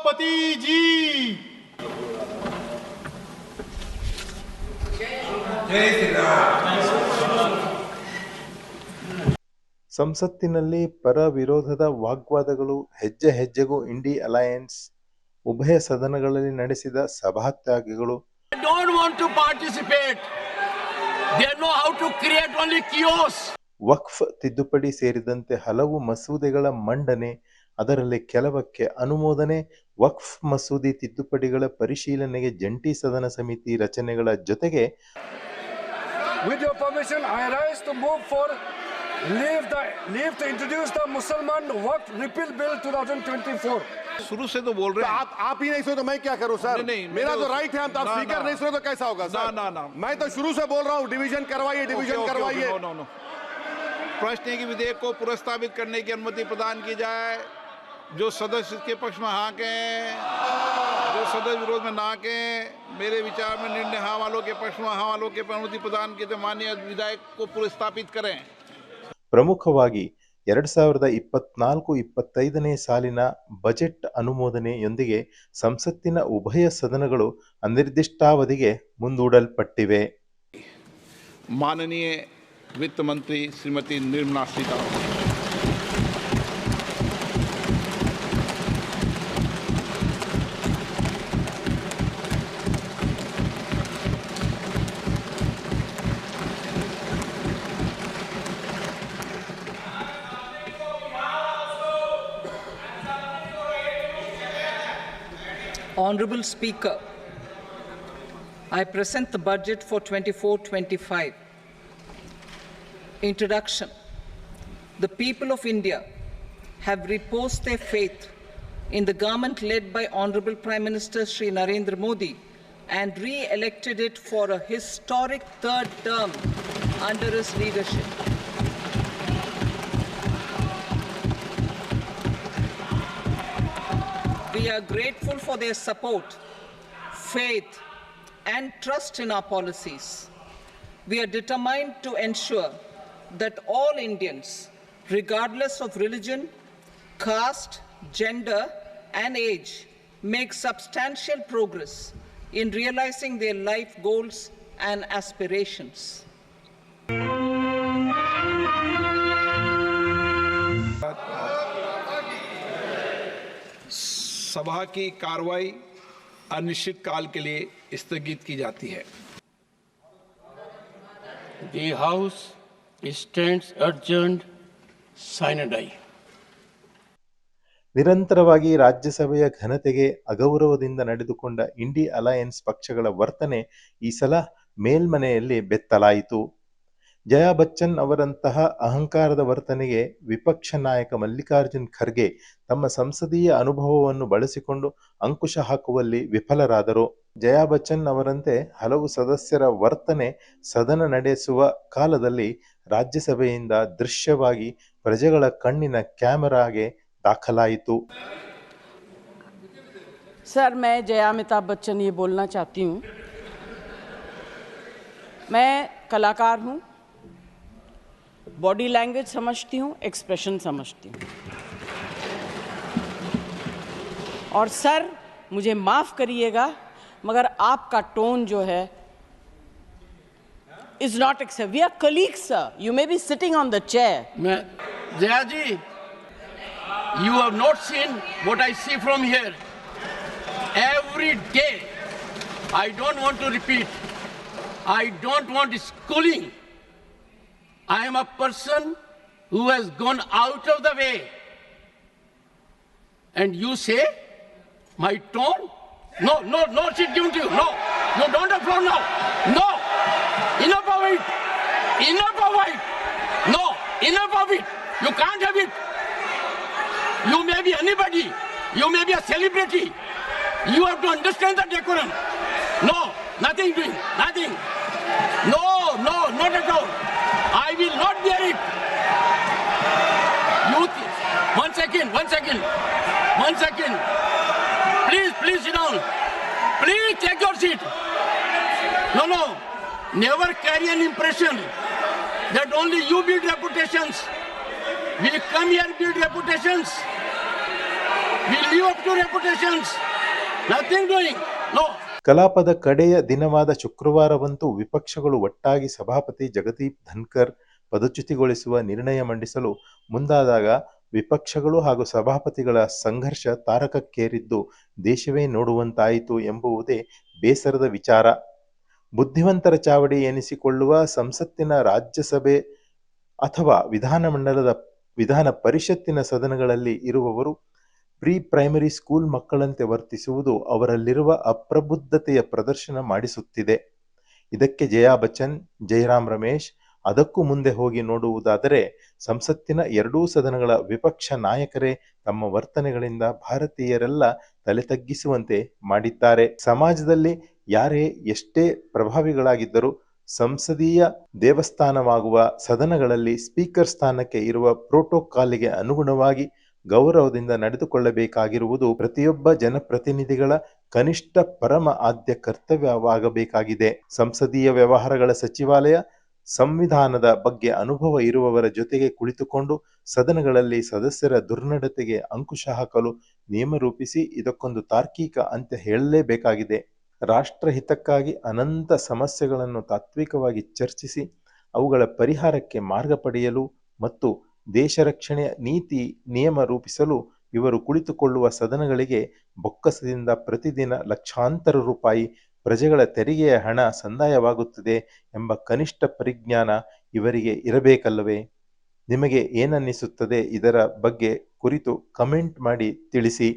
सभापति जी। जय श्री राम। ಸಂಸತ್ತಿನಲ್ಲಿ ಪರ ವಿರೋಧದ ವಾಗ್ವಾದಗಳು ಹೆಜ್ಜೆ ಹೆಜ್ಜೆಗೂ ಇಂಡಿ ಅಲಯನ್ಸ್ ಉಭಯ ಸದನಗಳಲ್ಲಿ ನಡೆಸಿದ ಸಭಾತ್ಯಾಗಗಳು. They don't want to participate. They know how to create only chaos. ವಕ್ಫ್ ತಿದ್ದುಪಡಿ ಸೇರಿದಂತೆ ಹಲವು ಮಸೂದೆಗಳ ಮಂಡನೆ, ಅದರಲ್ಲಿ ಕೆಲವಕ್ಕೆ ಅನುಮೋದನೆ, ವಕ್ಫ್ ಮಸೂದೆ ತಿದ್ದುಪಡಿಗಳ ಪರಿಶೀಲನೆಗೆ ಜಂಟಿ ಸದನ ಸಮಿತಿ ರಚನೆಗಳ ಜೊತೆಗೆ With your permission, I rise to move for leave to introduce the Musliman Waqf Repeal Bill 2024. शुरू से तो बोल रहे हैं। आप ही नहीं सुने तो मैं क्या करूं सर? नहीं, मेरा तो राइट है। आप स्पीकर नहीं सुने तो कैसा होगा सर? ना। मैं तो शुरू से बोल रहा हूं, डिवीजन करवाइए, डिवीजन करवाइए। नो। प्रश्न है कि विधेयक को पुनर्स्थापित करने की अनुमति प्रदान की जाए। जो सदस्य इसके पक्ष में हाँ कहें, जो सदस्य विरोध में ना कहें। मेरे विचार में निर्णय हाँ वालों के पक्ष में हाँ वालों के अनुमति प्रदान की तो माननीय विधेयक को पुनर्स्थापित करें। ಪ್ರಮುಖವಾಗಿ 2024-25ನೇ ಸಾಲಿನ ಬಜೆಟ್ ಅನುಮೋದನೆಯೊಂದಿಗೆ ಸಂಸತ್ತಿನ ಉಭಯ ಸದನಗಳು ಅನಿರ್ದಿಷ್ಟಾವಧಿಗೆ ಮುಂದೂಡಲ್ಪಟ್ಟಿವೆ. माननीय वित्त मंत्री Shrimati Nirmala Sitharaman. Honorable Speaker, I present the budget for 24-25. Introduction. The people of India have reposed their faith in the government led by Honorable Prime Minister Shri Narendra Modi and re-elected it for a historic third term under his leadership. We are grateful for their support, faith, and trust in our policies. We are determined to ensure that all Indians, regardless of religion, caste, gender, and age, make substantial progress in realizing their life goals and aspirations. सभा की कार्रवाई अनिश्चित काल के लिए स्थगित की जाती है। The House stands adjourned sine die. ನಿರಂತರವಾಗಿ ರಾಜ್ಯಸಭೆಯ ಘನತೆಗೆ ಅಗೌರವದಿಂದ ನಡೆದುಕೊಂಡ ಇಂಡಿ ಅಲಯನ್ಸ್ ಪಕ್ಷಗಳ ವರ್ತನೆ ಈ ಸಲ ಮೇಲ್ಮನೆಯಲ್ಲಿ ಬೆತ್ತಲಾಯಿತು. ಜಯಾ ಬಚ್ಚನ್ ಅವರಂತಹ ಅಹಂಕಾರದ ವರ್ತನೆಗೆ ವಿಪಕ್ಷ ನಾಯಕ ಮಲ್ಲಿಕಾರ್ಜುನ್ ಖರ್ಗೆ ತಮ್ಮ ಸಂಸದೀಯ ಅನುಭವವನ್ನು ಬಳಸಿಕೊಂಡು ಅಂಕುಶ ಹಾಕುವಲ್ಲಿ ವಿಫಲರಾದರು. ಜಯಾ ಬಚ್ಚನ್ ಅವರಂತೆ ಹಲವು ಸದಸ್ಯರ ವರ್ತನೆ ಸದನ ನಡೆಸುವ ಕಾಲದಲ್ಲಿ ರಾಜ್ಯಸಭೆಯಿಂದ ದೃಶ್ಯವಾಗಿ ಪ್ರಜೆಗಳ ಕಣ್ಣಿನ ಕ್ಯಾಮೆರಾಗೆ ದಾಖಲಾಯಿತು. सर, मैं जया अमिताभ बच्चन ये बोलना चाहती हूँ। मैं कलाकार हूँ, बॉडी लैंग्वेज समझती हूँ, एक्सप्रेशन समझती हूँ। और सर, मुझे माफ़ करिएगा मगर आपका टोन जो है is not accept. We are colleagues sir, you may be sitting on the chair. Jaya ji, you have not seen what I see from here. Every day, I don't want to repeat. I don't want schooling. I am a person who has gone out of the way. And you say, my tone? No, she's given to you. No, you don't have floor now. No, enough of it. Enough of it. No, enough of it. You can't have it. You may be anybody. You may be a celebrity. You have to understand the decorum. No, nothing doing. Nothing. No, not at all. I will not bear it. One second. Please sit down. Please take your seat. No. Never carry an impression that only you build reputations. We come here build reputations. We'll live up to reputations. Nothing doing. No. ಕಲಾಪದ ಕಡೆಯ ದಿನವಾದ ಶುಕ್ರವಾರವಂತೂ ವಿಪಕ್ಷಗಳು ಒಟ್ಟಾಗಿ ಸಭಾಪತಿ ಜಗದೀಪ್ ಧನ್ಕರ್ ಪದಚ್ಯುತಿಗೊಳಿಸುವ ನಿರ್ಣಯ ಮಂಡಿಸಲು ಮುಂದಾದಾಗ ವಿಪಕ್ಷಗಳು ಹಾಗೂ ಸಭಾಪತಿಗಳ ಸಂಘರ್ಷ ತಾರಕಕ್ಕೇರಿದ್ದು ದೇಶವೇ ನೋಡುವಂತಾಯಿತು ಎಂಬುವುದೇ ಬೇಸರದ ವಿಚಾರ. ಬುದ್ಧಿವಂತರ ಚಾವಡಿ ಎನಿಸಿಕೊಳ್ಳುವ ಸಂಸತ್ತಿನ ರಾಜ್ಯಸಭೆ ಅಥವಾ ವಿಧಾನ ಪರಿಷತ್ತಿನ ಸದನಗಳಲ್ಲಿ ಇರುವವರು ಪ್ರೀ ಪ್ರೈಮರಿ ಸ್ಕೂಲ್ ಮಕ್ಕಳಂತೆ ವರ್ತಿಸುವುದು ಅವರಲ್ಲಿರುವ ಅಪ್ರಬುದ್ಧತೆಯ ಪ್ರದರ್ಶನ ಮಾಡಿಸುತ್ತಿದೆ. ಇದಕ್ಕೆ ಜಯಾ ಬಚ್ಚನ್, ಜಯರಾಮ್ ರಮೇಶ್ ಅದಕ್ಕೂ ಮುಂದೆ ಹೋಗಿ ನೋಡುವುದಾದರೆ ಸಂಸತ್ತಿನ ಎರಡೂ ಸದನಗಳ ವಿಪಕ್ಷ ನಾಯಕರೇ ತಮ್ಮ ವರ್ತನೆಗಳಿಂದ ಭಾರತೀಯರೆಲ್ಲ ತಲೆ ತಗ್ಗಿಸುವಂತೆ ಮಾಡಿದ್ದಾರೆ. ಸಮಾಜದಲ್ಲಿ ಯಾರೇ ಎಷ್ಟೇ ಪ್ರಭಾವಿಗಳಾಗಿದ್ದರೂ ಸಂಸದೀಯ ದೇವಸ್ಥಾನವಾಗುವ ಸದನಗಳಲ್ಲಿ ಸ್ಪೀಕರ್ ಸ್ಥಾನಕ್ಕೆ ಇರುವ ಪ್ರೋಟೋಕಾಲಿಗೆ ಅನುಗುಣವಾಗಿ ಗೌರವದಿಂದ ನಡೆದುಕೊಳ್ಳಬೇಕಾಗಿರುವುದು ಪ್ರತಿಯೊಬ್ಬ ಜನಪ್ರತಿನಿಧಿಗಳ ಕನಿಷ್ಠ ಪರಮ ಆದ್ಯ ಕರ್ತವ್ಯವಾಗಬೇಕಾಗಿದೆ. ಸಂಸದೀಯ ವ್ಯವಹಾರಗಳ ಸಚಿವಾಲಯ ಸಂವಿಧಾನದ ಬಗ್ಗೆ ಅನುಭವ ಇರುವವರ ಜೊತೆಗೆ ಕುಳಿತುಕೊಂಡು ಸದನಗಳಲ್ಲಿ ಸದಸ್ಯರ ದುರ್ನಡತೆಗೆ ಅಂಕುಶ ಹಾಕಲು ನಿಯಮ ರೂಪಿಸಿ ಇದಕ್ಕೊಂದು ತಾರ್ಕಿಕ ಅಂತ್ಯ ಹೇಳಲೇಬೇಕಾಗಿದೆ. ರಾಷ್ಟ್ರಹಿತಕ್ಕಾಗಿ ಅನಂತ ಸಮಸ್ಯೆಗಳನ್ನು ತಾತ್ವಿಕವಾಗಿ ಚರ್ಚಿಸಿ ಅವುಗಳ ಪರಿಹಾರಕ್ಕೆ ಮಾರ್ಗ ಪಡೆಯಲು ಮತ್ತು ದೇಶ ರಕ್ಷಣೆಯ ನೀತಿ ನಿಯಮ ರೂಪಿಸಲು ಇವರು ಕುಳಿತುಕೊಳ್ಳುವ ಸದನಗಳಿಗೆ ಬೊಕ್ಕಸದಿಂದ ಪ್ರತಿದಿನ ಲಕ್ಷಾಂತರ ರೂಪಾಯಿ ಪ್ರಜೆಗಳ ತೆರಿಗೆಯ ಹಣ ಸಂದಾಯವಾಗುತ್ತದೆ ಎಂಬ ಕನಿಷ್ಠ ಪರಿಜ್ಞಾನ ಇವರಿಗೆ ಇರಬೇಕಲ್ಲವೇ? ನಿಮಗೆ ಏನನ್ನಿಸುತ್ತದೆ ಇದರ ಬಗ್ಗೆ ಕುರಿತು ಕಮೆಂಟ್ ಮಾಡಿ ತಿಳಿಸಿ.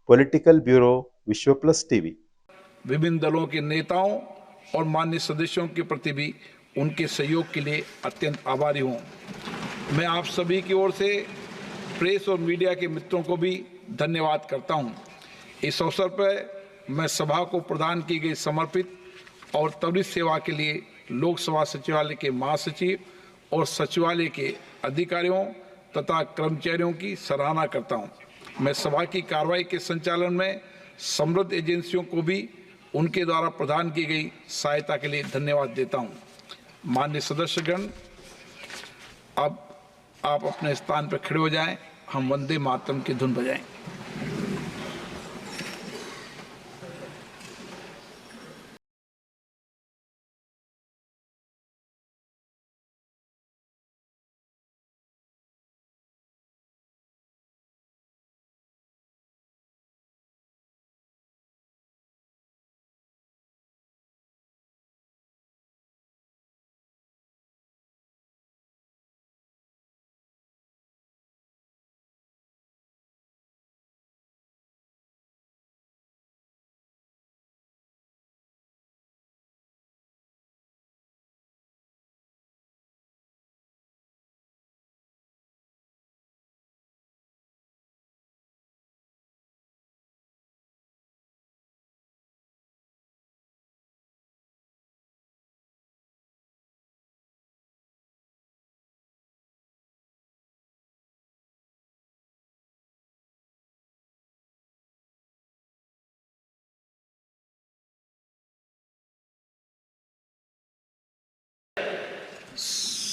ಪೊಲಿಟಿಕಲ್ ಬ್ಯೂರೋ, ವಿಶ್ವ ಪ್ಲಸ್ ಟಿವಿ. विभिन्न दलों के नेताओं और मान्य सदस्यों के प्रति भी उनके सहयोग के लिए अत्यंत आभारी हूँ. मैं आप सभी की ओर से प्रेस और मीडिया के मित्रों को भी धन्यवाद करता हूँ. इस अवसर पर मैं सभा को प्रदान की गई समर्पित और त्वरित सेवा के लिए लोकसभा सचिवालय के महासचिव और सचिवालय के अधिकारियों तथा कर्मचारियों की सराहना करता हूँ. मैं सभा की कार्रवाई के संचालन में समृद्ध एजेंसियों को भी उनके द्वारा प्रदान की गई सहायता के लिए धन्यवाद देता हूँ. माननीय सदस्यगण, अब आप अपने स्थान पर खड़े हो जाएं, हम वंदे मातरम की धुन बजाएं.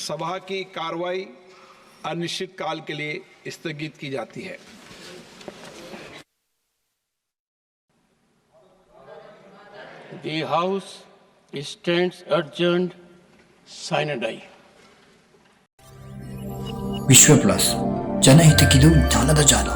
सभा की कार्रवाई अनिश्चित काल के लिए स्थगित की जाती है. The House stands adjourned sine die. ವಿಶ್ವ ಪ್ಲಸ್, ಜನಹಿತಕ್ಕಿದು ಜ್ಞಾನದ ಜಾಲ.